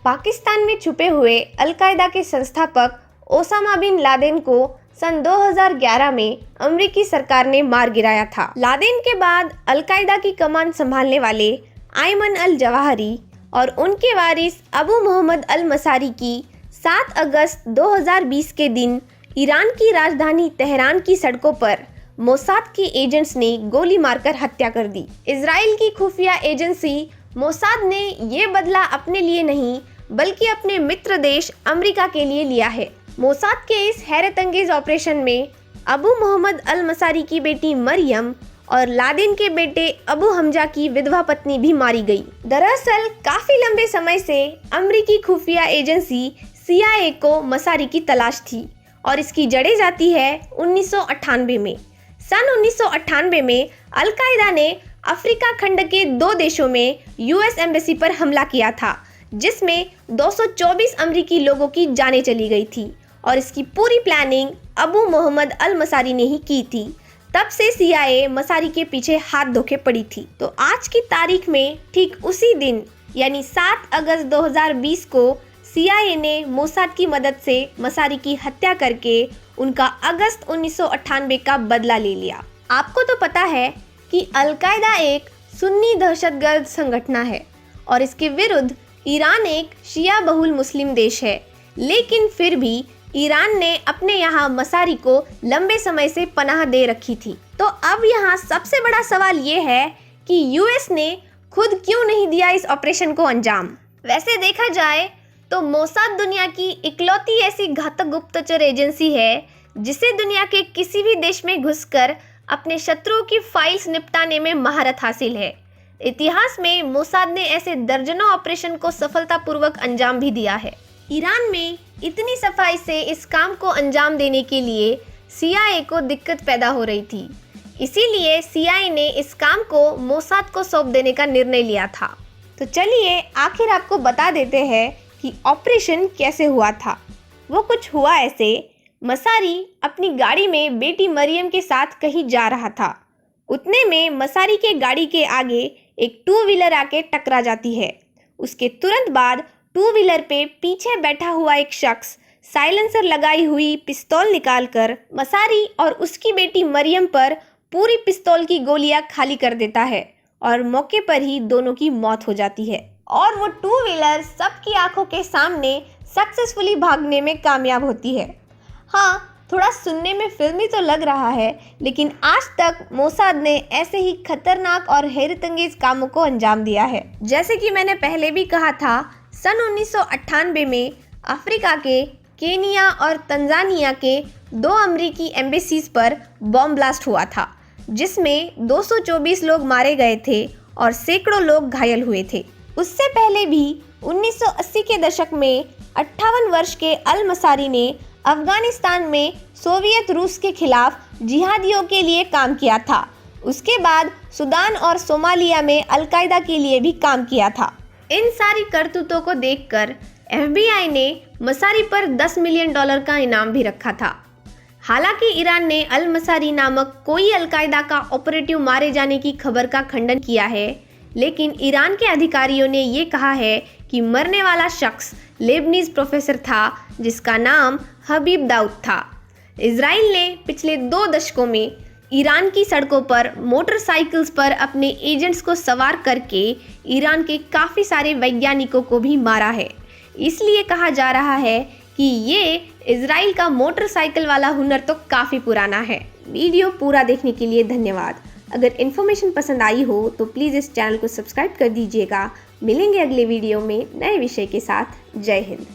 पाकिस्तान में छुपे हुए अल-कायदा के संस्थापक ओसामा बिन लादेन को सन 2011 में अमेरिकी सरकार ने मार गिराया था। लादेन के बाद अल-कायदा की कमान संभालने वाले आयमन अल जवाहिरी और उनके वारिस अबू मोहम्मद अल मसारी की 7 अगस्त 2020 के दिन ईरान की राजधानी तेहरान की सड़कों पर मोसाद के एजेंट्स ने गोली मारकर हत्या कर दी। इजराइल की खुफिया एजेंसी मोसाद ने ये बदला अपने लिए नहीं बल्कि अपने मित्र देश अमेरिका के लिए लिया है। मोसाद के इस हैरतअंगेज ऑपरेशन में अबू मोहम्मद अल मसारी की बेटी मरियम और लादेन के बेटे अबू हमजा की विधवा पत्नी भी मारी गई। दरअसल काफी लंबे समय से अमेरिकी खुफिया एजेंसी CIA को मसारी की तलाश थी और इसकी जड़ें जाती है 1998 में। सन 1998 में अल-कायदा ने अफ्रीका खंड के 2 देशों में US एम्बेसी पर हमला किया था, जिसमें 224 अमेरिकी लोगों की जानें चली गई थी और इसकी पूरी प्लानिंग अबू मोहम्मद अल मसारी ने ही की थी। तब से CIA मसारी के पीछे हाथ धोके पड़ी थी। तो आज की तारीख में ठीक उसी दिन यानी 7 अगस्त 2020 को CIA ने मोसाद की मदद से मसारी की हत्या करके उनका अगस्त 1998 का बदला ले लिया। आपको तो पता है कि अल-कायदा एक सुन्नी दहशतगर्द संगठन है और इसके विरुद्ध ईरान एक शिया बहुल मुस्लिम देश है, लेकिन फिर भी ईरान ने अपने यहाँ मसारी को लंबे समय से पनाह दे रखी थी। तो अब यहाँ सबसे बड़ा सवाल ये है कि US ने खुद क्यों नहीं दिया इस ऑपरेशन को अंजाम। वैसे देखा जाए तो मोसाद दुनिया की इकलौती ऐसी घातक गुप्तचर एजेंसी है जिसे दुनिया के किसी भी देश में घुसकर अपने शत्रुओं की फाइल्स निपटाने में महारत हासिल है। इतिहास में मोसाद ने ऐसे दर्जनों ऑपरेशन को सफलतापूर्वक अंजाम भी दिया है। ईरान में इतनी सफाई से इस काम को अंजाम देने के लिए CIA को दिक्कत पैदा हो रही थी, इसीलिए CIA ने इस काम को मोसाद को सौंप देने का निर्णय लिया था। तो चलिए आखिर आपको बता देते हैं कि ऑपरेशन कैसे हुआ था। वो कुछ हुआ ऐसे, मसारी अपनी गाड़ी में बेटी मरियम के साथ कहीं जा रहा था। उतने में मसारी के गाड़ी के आगे एक 2 व्हीलर आके टकरा जाती है। उसके तुरंत बाद 2 व्हीलर पे पीछे बैठा हुआ एक शख्स साइलेंसर लगाई हुई पिस्तौल निकालकर मसारी और उसकी बेटी मरियम पर पूरी पिस्तौल की गोलियां खाली कर देता है और मौके पर ही दोनों की मौत हो जाती है और वो 2 व्हीलर सबकी आंखों के सामने सक्सेसफुली भागने में कामयाब होती है। हाँ, थोड़ा सुनने में फिल्मी तो लग रहा है, लेकिन आज तक मोसाद ने ऐसे ही खतरनाक और हैरतअंगेज कामों को अंजाम दिया है। जैसे कि मैंने पहले भी कहा था, सन 1998 में अफ्रीका के केनिया और तंजानिया के 2 अमेरिकी एम्बेसीज पर बॉम्ब ब्लास्ट हुआ था, जिसमें 224 लोग मारे गए थे और सैकड़ों लोग घायल हुए थे। उससे पहले भी 1980 के दशक में 58 वर्ष के अल मसारी ने अफगानिस्तान में सोवियत रूस के खिलाफ जिहादियों के लिए काम किया था। उसके बाद सूडान और सोमालिया में अल-कायदा के लिए भी काम किया था। इन सारी करतूतों को देखकर FBI ने मसारी पर $10 मिलियन का इनाम भी रखा था। हालांकि ईरान ने अल मसारी नामक कोई अल-कायदा का ऑपरेटिव मारे जाने की खबर का खंडन किया है, लेकिन ईरान के अधिकारियों ने ये कहा है कि मरने वाला शख्स लेबनीज प्रोफेसर था जिसका नाम हबीब दाऊद था। इजराइल ने पिछले 2 दशकों में ईरान की सड़कों पर मोटरसाइकिल्स पर अपने एजेंट्स को सवार करके ईरान के काफ़ी सारे वैज्ञानिकों को भी मारा है। इसलिए कहा जा रहा है कि ये इजराइल का मोटरसाइकिल वाला हुनर तो काफ़ी पुराना है। वीडियो पूरा देखने के लिए धन्यवाद। अगर इन्फॉर्मेशन पसंद आई हो तो प्लीज़ इस चैनल को सब्सक्राइब कर दीजिएगा। मिलेंगे अगले वीडियो में नए विषय के साथ। जय हिंद।